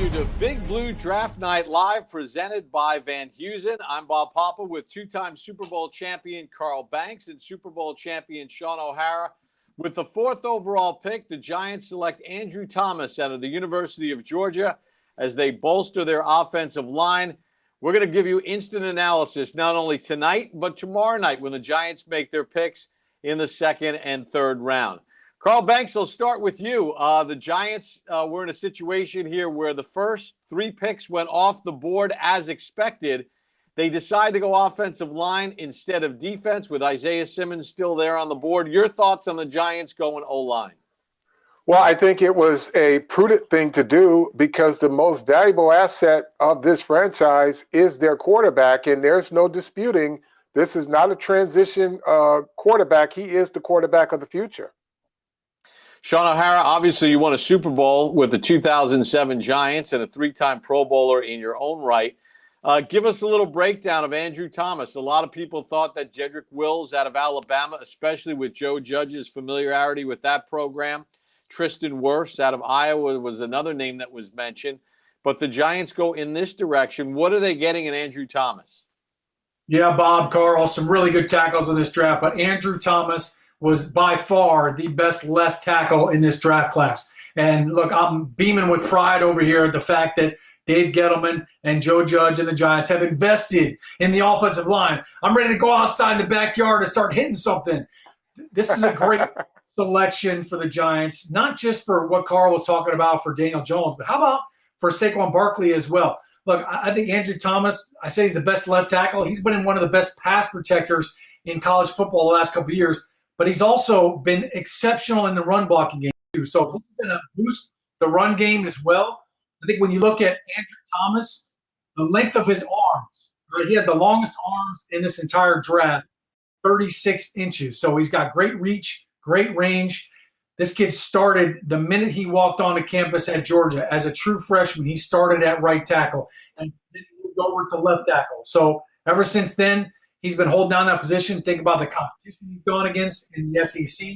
you to Big Blue Draft Night Live, presented by Van Heusen. I'm Bob Papa with two-time Super Bowl champion Carl Banks and Super Bowl champion Shaun O'Hara. With the fourth overall pick, the Giants select Andrew Thomas out of the University of Georgia as they bolster their offensive line. We're going to give you instant analysis not only tonight, but tomorrow night when the Giants make their picks in the second and third round. Carl Banks, I'll start with you. The Giants were in a situation here where the first three picks went off the board as expected. They decided to go offensive line instead of defense with Isaiah Simmons still there on the board. Your thoughts on the Giants going O-line? Well, I think it was a prudent thing to do because the most valuable asset of this franchise is their quarterback, and there's no disputing this is not a transition quarterback. He is the quarterback of the future. Shaun O'Hara, obviously you won a Super Bowl with the 2007 Giants and a three-time Pro Bowler in your own right. Give us a little breakdown of Andrew Thomas. A lot of people thought that Jedrick Wills out of Alabama, especially with Joe Judge's familiarity with that program. Tristan Wirfs out of Iowa was another name that was mentioned. But the Giants go in this direction. What are they getting in Andrew Thomas? Yeah, Bob, Carl, some really good tackles in this draft. But Andrew Thomas was by far the best left tackle in this draft class. And look, I'm beaming with pride over here at the fact that Dave Gettleman and Joe Judge and the Giants have invested in the offensive line. I'm ready to go outside in the backyard and start hitting something. This is a great selection for the Giants, not just for what Carl was talking about for Daniel Jones, but how about for Saquon Barkley as well? Look, I think Andrew Thomas, I say he's the best left tackle. He's been in one of the best pass protectors in college football the last couple of years. But he's also been exceptional in the run blocking game, too. So he's going to boost the run game as well. I think when you look at Andrew Thomas, the length of his arms, right, he had the longest arms in this entire draft, 36 inches. So he's got great reach, great range. This kid started the minute he walked onto campus at Georgia as a true freshman. He started at right tackle and then moved over to left tackle. So ever since then, he's been holding down that position. Think about the competition he's gone against in the SEC,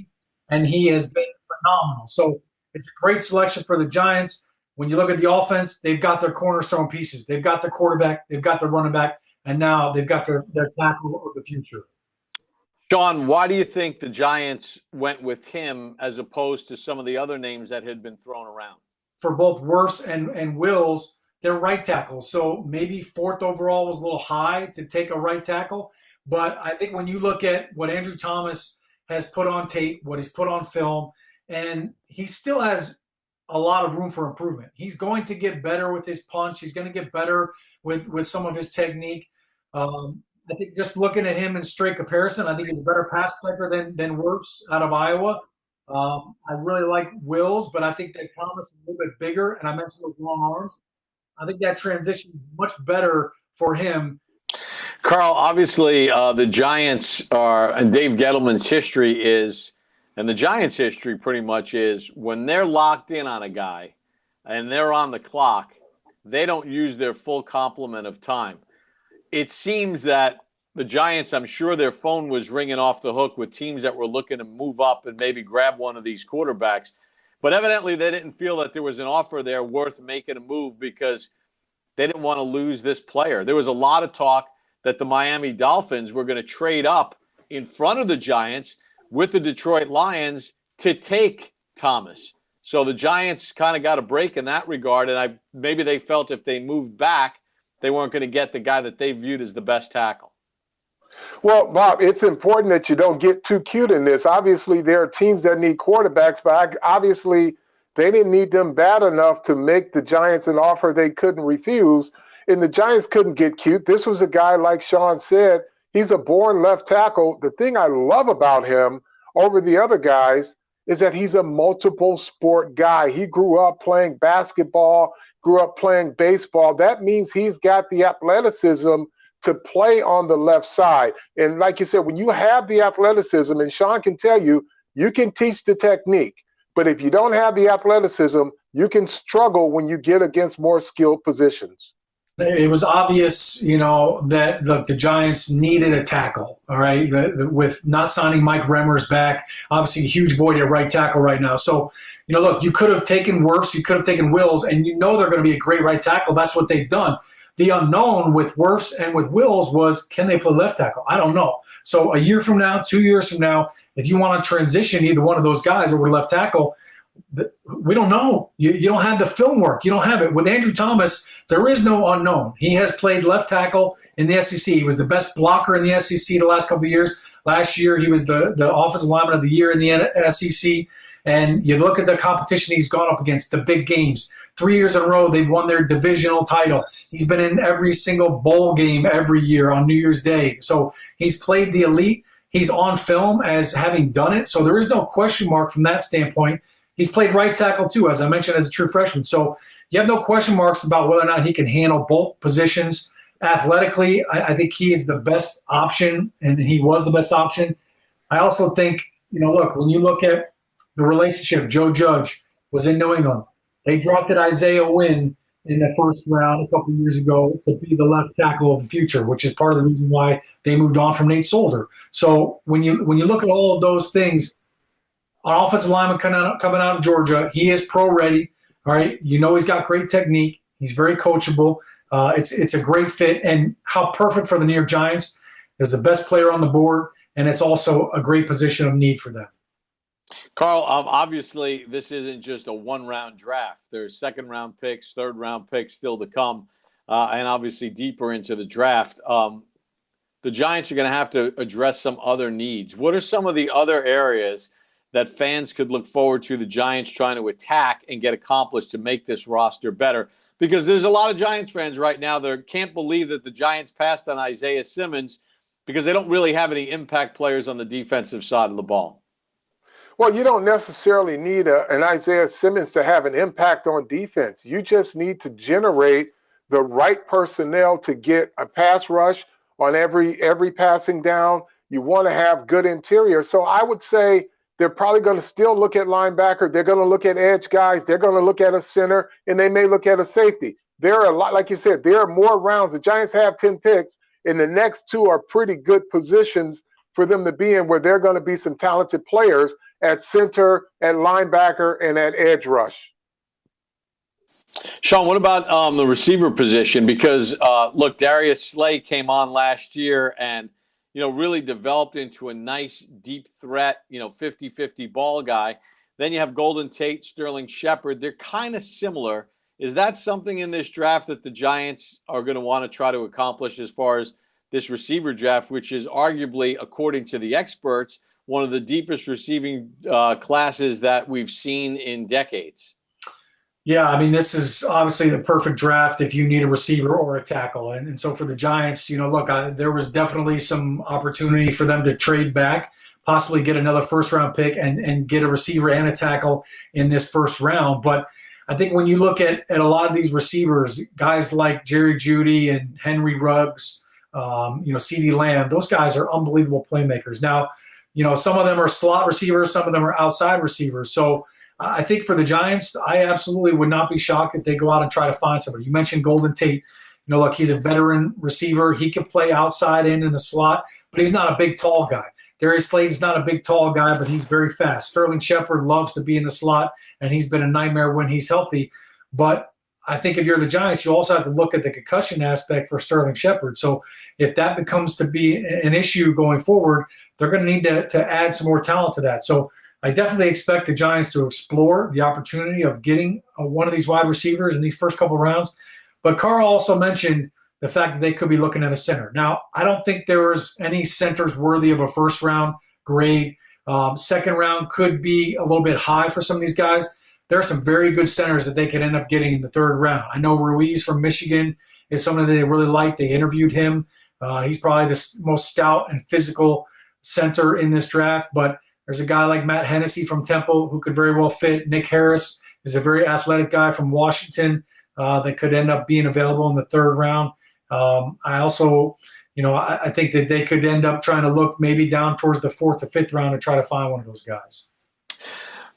and he has been phenomenal. So it's a great selection for the Giants. When you look at the offense, they've got their cornerstone pieces. They've got their quarterback, they've got their running back, and now they've got their tackle of the future. Shaun, why do you think the Giants went with him as opposed to some of the other names that had been thrown around? For both Wirfs and Wills, they're right tackles. So maybe fourth overall was a little high to take a right tackle. But I think when you look at what Andrew Thomas has put on tape, what he's put on film, and he still has a lot of room for improvement. He's going to get better with his punch. He's going to get better with some of his technique. I think just looking at him in straight comparison, I think he's a better pass protector than Wirfs out of Iowa. I really like Wills, but I think that Thomas is a little bit bigger, and I mentioned those long arms. I think that transition is much better for him. Carl, obviously the Giants are, and Dave Gettleman's history is, and the Giants' history pretty much is, when they're locked in on a guy and they're on the clock, they don't use their full complement of time. It seems that the Giants, I'm sure their phone was ringing off the hook with teams that were looking to move up and maybe grab one of these quarterbacks. But evidently they didn't feel that there was an offer there worth making a move because they didn't want to lose this player. There was a lot of talk that the Miami Dolphins were going to trade up in front of the Giants with the Detroit Lions to take Thomas. So the Giants kind of got a break in that regard, and maybe they felt if they moved back, they weren't going to get the guy that they viewed as the best tackle. Well, Bob, it's important that you don't get too cute in this. Obviously, there are teams that need quarterbacks, but obviously they didn't need them bad enough to make the Giants an offer they couldn't refuse. And the Giants couldn't get cute. This was a guy, like Shaun said, he's a born left tackle. The thing I love about him over the other guys is that he's a multiple sport guy. He grew up playing basketball, grew up playing baseball. That means he's got the athleticism to play on the left side. And like you said, when you have the athleticism, and Shaun can tell you, you can teach the technique. But if you don't have the athleticism, you can struggle when you get against more skilled positions. It was obvious, that the Giants needed a tackle. All right, with not signing Mike Remmers back, obviously a huge void at right tackle right now. So, look, you could have taken Wirfs, you could have taken Wills, and they're going to be a great right tackle. That's what they've done. The unknown with Wirfs and with Wills was, can they play left tackle? I don't know. So a year from now, 2 years from now, if you want to transition either one of those guys over to left tackle, we don't know. You don't have the film work. You don't have it. With Andrew Thomas, there is no unknown. He has played left tackle in the SEC. He was the best blocker in the SEC the last couple of years. Last year, he was the offensive lineman of the year in the SEC. And you look at the competition he's gone up against, the big games. 3 years in a row, they've won their divisional title. He's been in every single bowl game every year on New Year's Day. So he's played the elite. He's on film as having done it. So there is no question mark from that standpoint. He's played right tackle too, as I mentioned, as a true freshman. So you have no question marks about whether or not he can handle both positions. Athletically, I think he is the best option, and he was the best option. I also think, look, when you look at the relationship, Joe Judge was in New England. They drafted Isaiah Wynn in the first round a couple of years ago to be the left tackle of the future, which is part of the reason why they moved on from Nate Solder. So when you look at all of those things, an offensive lineman coming out of Georgia, he is pro ready. All right, he's got great technique. He's very coachable. It's a great fit, and how perfect for the New York Giants. Is the best player on the board, and it's also a great position of need for them. Carl, obviously this isn't just a one-round draft. There's second-round picks, third-round picks still to come, and obviously deeper into the draft. The Giants are going to have to address some other needs. What are some of the other areas that fans could look forward to the Giants trying to attack and get accomplished to make this roster better? Because there's a lot of Giants fans right now that can't believe that the Giants passed on Isaiah Simmons because they don't really have any impact players on the defensive side of the ball. Well, you don't necessarily need an Isaiah Simmons to have an impact on defense. You just need to generate the right personnel to get a pass rush on every passing down. You want to have good interior. So I would say they're probably going to still look at linebacker. They're going to look at edge guys. They're going to look at a center, and they may look at a safety. There are a lot, like you said, there are more rounds. The Giants have 10 picks, and the next two are pretty good positions for them to be in, where they're going to be some talented players at center, at linebacker, and at edge rush. Shaun, what about the receiver position? Because, look, Darius Slay came on last year and, really developed into a nice deep threat, 50-50 ball guy. Then you have Golden Tate, Sterling Shepard. They're kind of similar. Is that something in this draft that the Giants are going to want to try to accomplish as far as this receiver draft, which is arguably, according to the experts, one of the deepest receiving classes that we've seen in decades? Yeah, I mean, this is obviously the perfect draft if you need a receiver or a tackle. And so for the Giants, look, there was definitely some opportunity for them to trade back, possibly get another first-round pick and get a receiver and a tackle in this first round. But I think when you look at a lot of these receivers, guys like Jerry Jeudy and Henry Ruggs, CeeDee Lamb, those guys are unbelievable playmakers. Now, some of them are slot receivers, some of them are outside receivers. So I think for the Giants, I absolutely would not be shocked if they go out and try to find somebody. You mentioned Golden Tate. Look, he's a veteran receiver. He can play outside in the slot, but he's not a big, tall guy. Darius Slayton's not a big, tall guy, but he's very fast. Sterling Shepard loves to be in the slot, and he's been a nightmare when he's healthy. But I think if you're the Giants, you also have to look at the concussion aspect for Sterling Shepard. So if that becomes to be an issue going forward, they're going to need to add some more talent to that. So I definitely expect the Giants to explore the opportunity of getting one of these wide receivers in these first couple of rounds. But Carl also mentioned the fact that they could be looking at a center. Now, I don't think there was any centers worthy of a first-round grade. Second round could be a little bit high for some of these guys. There are some very good centers that they could end up getting in the third round. I know Ruiz from Michigan is someone that they really like. They interviewed him. He's probably the most stout and physical center in this draft, but there's a guy like Matt Hennessy from Temple who could very well fit. Nick Harris is a very athletic guy from Washington that could end up being available in the third round. I also, I think that they could end up trying to look maybe down towards the fourth or fifth round to try to find one of those guys.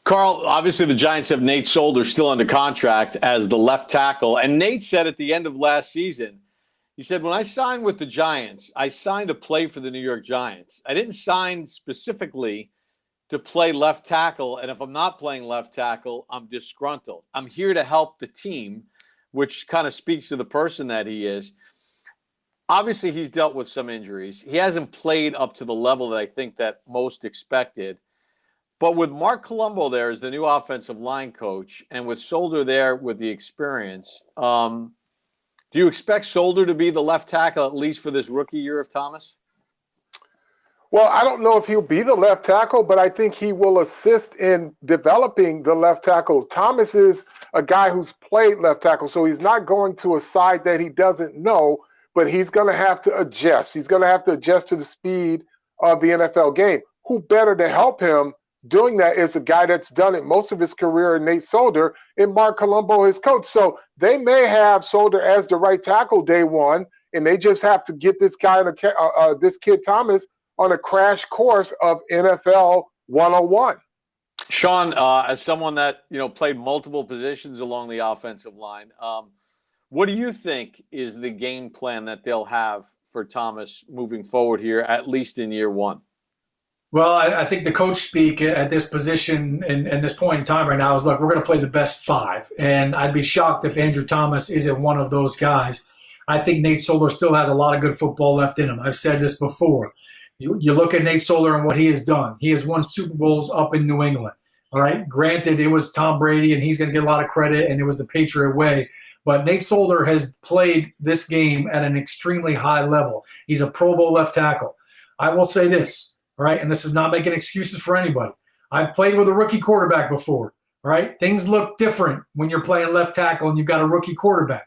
Carl, obviously the Giants have Nate Solder still under contract as the left tackle. And Nate said at the end of last season, he said, when I signed with the Giants, I signed to play for the New York Giants. I didn't sign specifically to play left tackle. And if I'm not playing left tackle, I'm disgruntled. I'm here to help the team, which kind of speaks to the person that he is. Obviously, he's dealt with some injuries. He hasn't played up to the level that I think that most expected. But with Mark Colombo there as the new offensive line coach, and with Solder there with the experience, do you expect Solder to be the left tackle at least for this rookie year of Thomas? Well, I don't know if he'll be the left tackle, but I think he will assist in developing the left tackle. Thomas is a guy who's played left tackle, so he's not going to a side that he doesn't know, but he's going to have to adjust. He's going to have to adjust to the speed of the NFL game. Who better to help him doing that is a guy that's done it most of his career in Nate Solder and Mark Colombo, his coach. So they may have Solder as the right tackle day one, and they just have to get this guy, this kid Thomas, on a crash course of NFL 101. Shaun, as someone that played multiple positions along the offensive line, what do you think is the game plan that they'll have for Thomas moving forward here, at least in year one? Well, I think the coach speak at this position and this point in time right now is, look, we're going to play the best five. And I'd be shocked if Andrew Thomas isn't one of those guys. I think Nate Solder still has a lot of good football left in him. I've said this before. You look at Nate Solder and what he has done. He has won Super Bowls up in New England. All right. Granted, it was Tom Brady, and he's going to get a lot of credit, and it was the Patriot way. But Nate Solder has played this game at an extremely high level. He's a Pro Bowl left tackle. I will say this. All right, and this is not making excuses for anybody. I've played with a rookie quarterback before. All right, things look different when you're playing left tackle and you've got a rookie quarterback.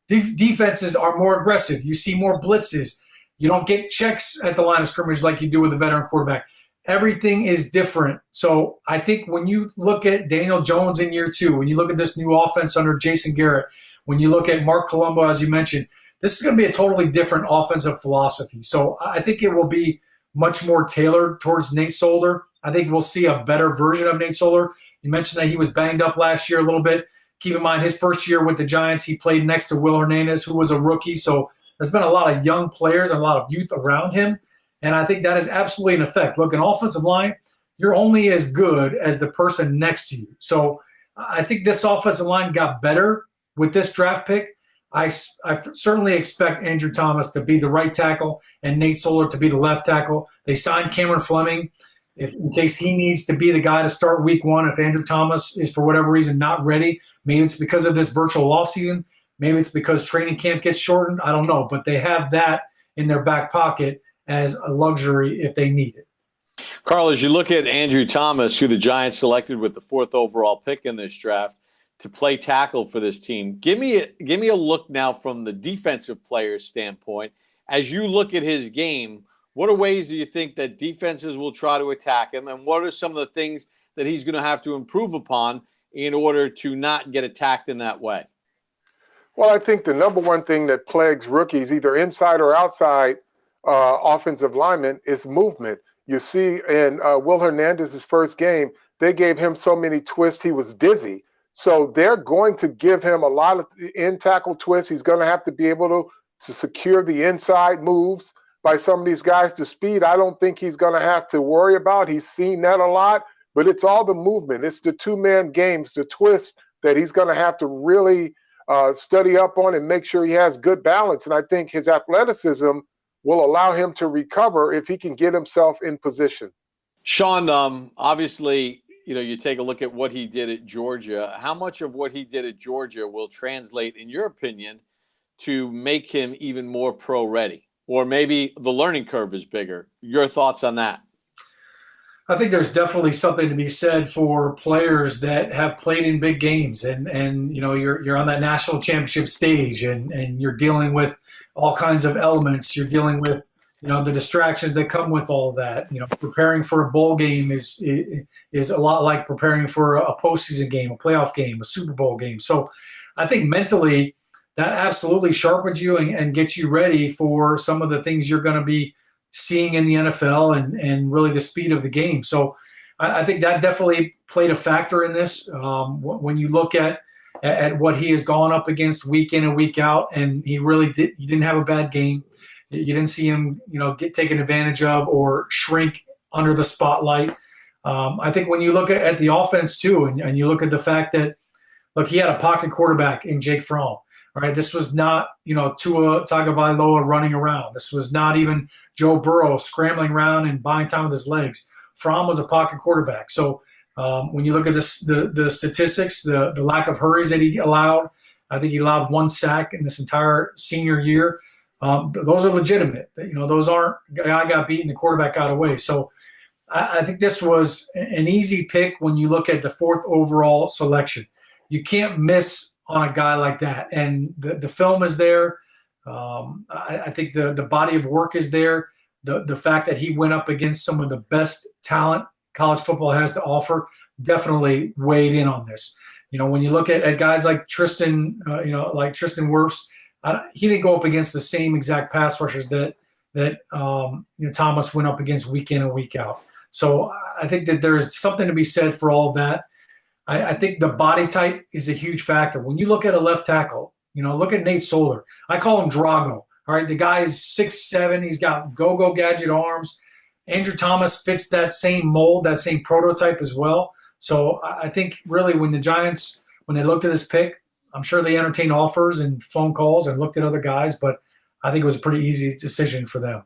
Defenses are more aggressive. You see more blitzes. You don't get checks at the line of scrimmage like you do with a veteran quarterback. Everything is different. So I think when you look at Daniel Jones in year two, when you look at this new offense under Jason Garrett, when you look at Mark Colombo, as you mentioned, this is going to be a totally different offensive philosophy. So I think it will be much more tailored towards Nate Solder. I think we'll see a better version of Nate Solder. You mentioned that he was banged up last year a little bit. Keep in mind, his first year with the Giants, he played next to Will Hernandez, who was a rookie. So there's been a lot of young players and a lot of youth around him. And I think that is absolutely an effect. Look, an offensive line, you're only as good as the person next to you. So I think this offensive line got better with this draft pick. I certainly expect Andrew Thomas to be the right tackle and Nate Solder to be the left tackle. They signed Cameron Fleming in case he needs to be the guy to start week one. If Andrew Thomas is, for whatever reason, not ready, maybe it's because of this virtual offseason. Maybe it's because training camp gets shortened. I don't know. But they have that in their back pocket as a luxury if they need it. Carl, as you look at Andrew Thomas, who the Giants selected with the 4th overall pick in this draft, to play tackle for this team. Give me a look now from the defensive player's standpoint. As you look at his game, what are ways do you think that defenses will try to attack him, and what are some of the things that he's going to have to improve upon in order to not get attacked in that way? Well, I think the number one thing that plagues rookies, either inside or outside offensive linemen, is movement. You see in Will Hernandez's first game, they gave him so many twists he was dizzy. So they're going to give him a lot of in-tackle twists. He's going to have to be able to secure the inside moves by some of these guys. The speed, I don't think he's going to have to worry about. He's seen that a lot, but it's all the movement. It's the two-man games, the twists that he's going to have to really study up on and make sure he has good balance. And I think his athleticism will allow him to recover if he can get himself in position. Shaun, obviously, you take a look at what he did at Georgia. How much of what he did at Georgia will translate, in your opinion, to make him even more pro ready? Or maybe the learning curve is bigger. Your thoughts on that? I think there's definitely something to be said for players that have played in big games and you're on that national championship stage and you're dealing with all kinds of elements. You're dealing with the distractions that come with all of that. Preparing for a bowl game is a lot like preparing for a postseason game, a playoff game, a Super Bowl game. So I think mentally that absolutely sharpens you and gets you ready for some of the things you're going to be seeing in the NFL and really the speed of the game. So I think that definitely played a factor in this. When you look at what he has gone up against week in and week out, and he didn't have a bad game. You didn't see him, get taken advantage of or shrink under the spotlight. I think when you look at the offense too, and you look at the fact that, look, he had a pocket quarterback in Jake Fromm. Right, this was not, Tua Tagovailoa running around. This was not even Joe Burrow scrambling around and buying time with his legs. Fromm was a pocket quarterback. So when you look at this, the statistics, the lack of hurries that he allowed, I think he allowed 1 sack in this entire senior year. Those are legitimate. Those aren't guy got beaten, the quarterback got away. So I think this was an easy pick when you look at the 4th overall selection. You can't miss on a guy like that, and the film is there. I think the body of work is there. The fact that he went up against some of the best talent college football has to offer definitely weighed in on this. When you look at guys like Tristan, like Tristan Wirfs, he didn't go up against the same exact pass rushers that Thomas went up against week in and week out. So I think that there is something to be said for all of that. I think the body type is a huge factor. When you look at a left tackle, look at Nate Solder. I call him Drago. All right, the guy is 6'7". He's got go-go gadget arms. Andrew Thomas fits that same mold, that same prototype as well. So I think really when the Giants, when they looked at this pick, I'm sure they entertained offers and phone calls and looked at other guys, but I think it was a pretty easy decision for them.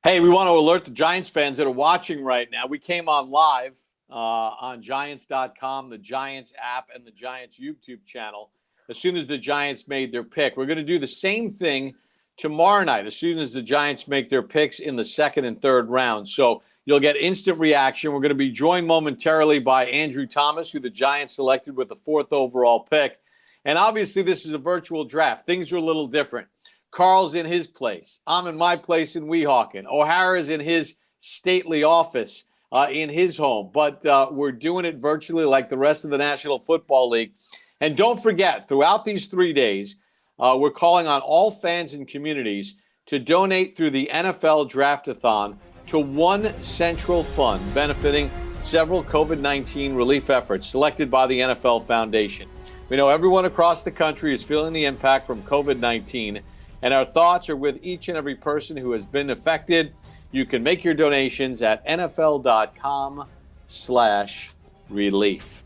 Hey, we want to alert the Giants fans that are watching right now. We came on live on Giants.com, the Giants app, and the Giants YouTube channel as soon as the Giants made their pick. We're going to do the same thing tomorrow night as soon as the Giants make their picks in the 2nd and 3rd rounds. So you'll get instant reaction. We're going to be joined momentarily by Andrew Thomas, who the Giants selected with the 4th overall pick. And obviously this is a virtual draft. Things are a little different. Carl's in his place. I'm in my place in Weehawken. O'Hara's in his stately office in his home. But we're doing it virtually like the rest of the National Football League. And don't forget, throughout these 3 days, we're calling on all fans and communities to donate through the NFL Draftathon to one central fund benefiting several COVID-19 relief efforts selected by the NFL Foundation. We know everyone across the country is feeling the impact from COVID-19, and our thoughts are with each and every person who has been affected. You can make your donations at nfl.com/relief.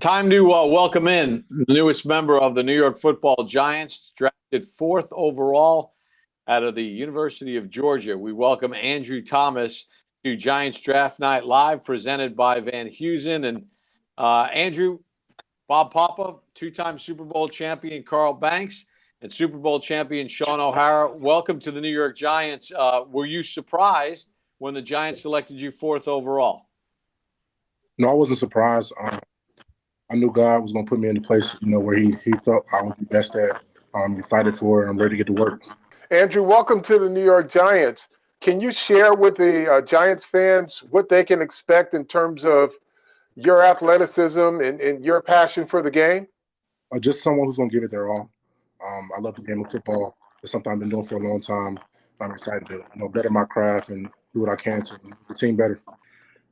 Time to welcome in the newest member of the New York Football Giants, drafted 4th overall out of the University of Georgia. We welcome Andrew Thomas to Giants Draft Night Live, presented by Van Heusen. And Andrew, Bob Papa, 2-time Super Bowl champion Carl Banks, and Super Bowl champion Shaun O'Hara. Welcome to the New York Giants. Were you surprised when the Giants selected you 4th overall? No, I wasn't surprised. I knew God was going to put me in the place, where he felt I would be best at. I'm excited for it. I'm ready to get to work. Andrew, welcome to the New York Giants. Can you share with the Giants fans what they can expect in terms of your athleticism and your passion for the game? Just someone who's going to give it their all. I love the game of football. It's something I've been doing for a long time. I'm excited to better my craft and do what I can to make the team better.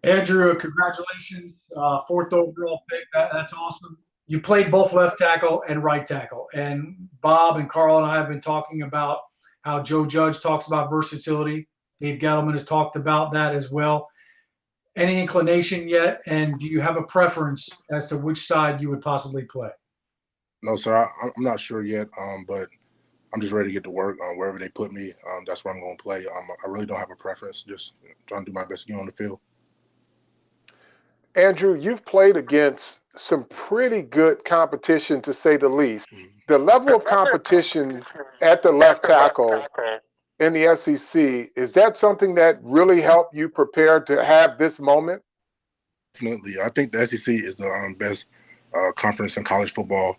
Andrew, congratulations. 4th overall pick. That's awesome. You played both left tackle and right tackle. And Bob and Carl and I have been talking about how Joe Judge talks about versatility. Dave Gettleman has talked about that as well. Any inclination yet? And do you have a preference as to which side you would possibly play? No, sir. I'm not sure yet, but I'm just ready to get to work. Wherever they put me, that's where I'm going to play. I really don't have a preference. Just trying to do my best to get on the field. Andrew, you've played against some pretty good competition, to say the least. The level of competition at the left tackle in the SEC, is that something that really helped you prepare to have this moment? Definitely. I think the SEC is the best conference in college football.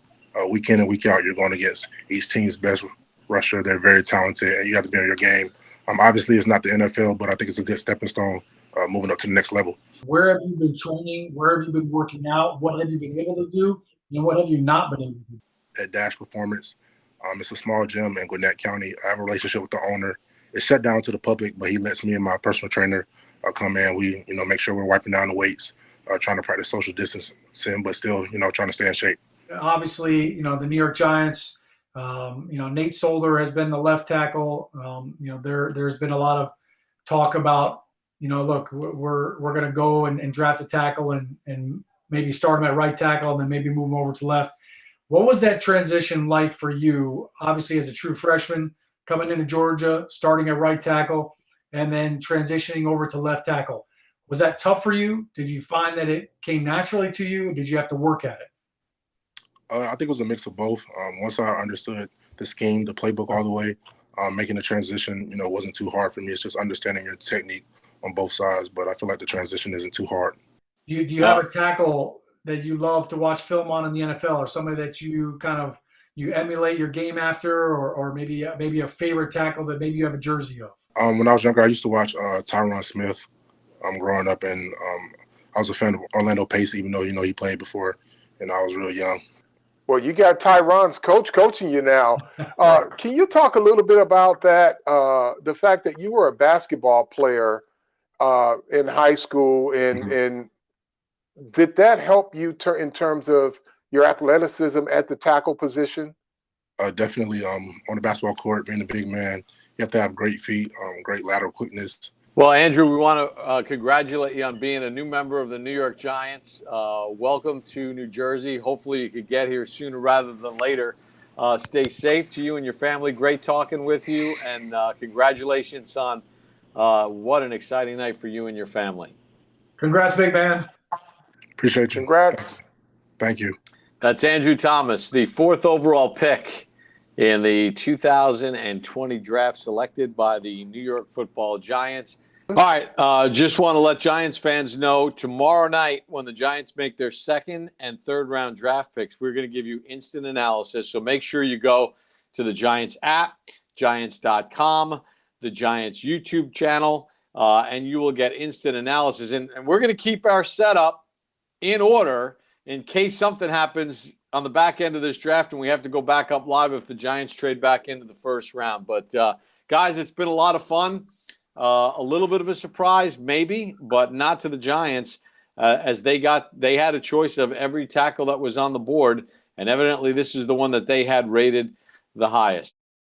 Week in and week out, you're going against each team's best rusher. They're very talented, and you have to be on your game. Obviously, it's not the NFL, but I think it's a good stepping stone moving up to the next level. Where have you been training? Where have you been working out? What have you been able to do? And what have you not been able to do? At Dash Performance, it's a small gym in Gwinnett County. I have a relationship with the owner. It's shut down to the public, but he lets me and my personal trainer come in. We, make sure we're wiping down the weights, trying to practice social distancing, but still, trying to stay in shape. Obviously, the New York Giants, Nate Solder has been the left tackle. There's been a lot of talk about, look, we're going to go and draft a tackle and maybe start him at right tackle and then maybe move him over to left. What was that transition like for you, obviously as a true freshman, coming into Georgia, starting at right tackle, and then transitioning over to left tackle? Was that tough for you? Did you find that it came naturally to you? Did you have to work at it? I think it was a mix of both. Once I understood the scheme, the playbook all the way, making the transition, wasn't too hard for me. It's just understanding your technique on both sides, but I feel like the transition isn't too hard. Do you have a tackle that you love to watch film on in the NFL, or somebody that you you emulate your game after, or maybe a favorite tackle that maybe you have a jersey of? When I was younger, I used to watch Tyron Smith growing up, and I was a fan of Orlando Pace, even though, he played before, and I was real young. Well, you got Tyron's coach coaching you now. Can you talk a little bit about that, the fact that you were a basketball player in high school, and did that help you in terms of your athleticism at the tackle position? Definitely. On the basketball court, being a big man, you have to have great feet, great lateral quickness. Well, Andrew, we want to congratulate you on being a new member of the New York Giants. Welcome to New Jersey. Hopefully you could get here sooner rather than later. Stay safe to you and your family. Great talking with you, and congratulations on what an exciting night for you and your family. Congrats, big man. Appreciate you. Congrats. Thank you. That's Andrew Thomas, the 4th overall pick in the 2020 draft, selected by the New York Football Giants. All right, just want to let Giants fans know, tomorrow night when the Giants make their 2nd and 3rd round draft picks, we're going to give you instant analysis. So make sure you go to the Giants app, Giants.com, the Giants YouTube channel, and you will get instant analysis. And we're going to keep our setup in order in case something happens on the back end of this draft and we have to go back up live if the Giants trade back into the 1st round. But, guys, it's been a lot of fun. A little bit of a surprise, maybe, but not to the Giants, as they had a choice of every tackle that was on the board, and evidently this is the one that they had rated the highest.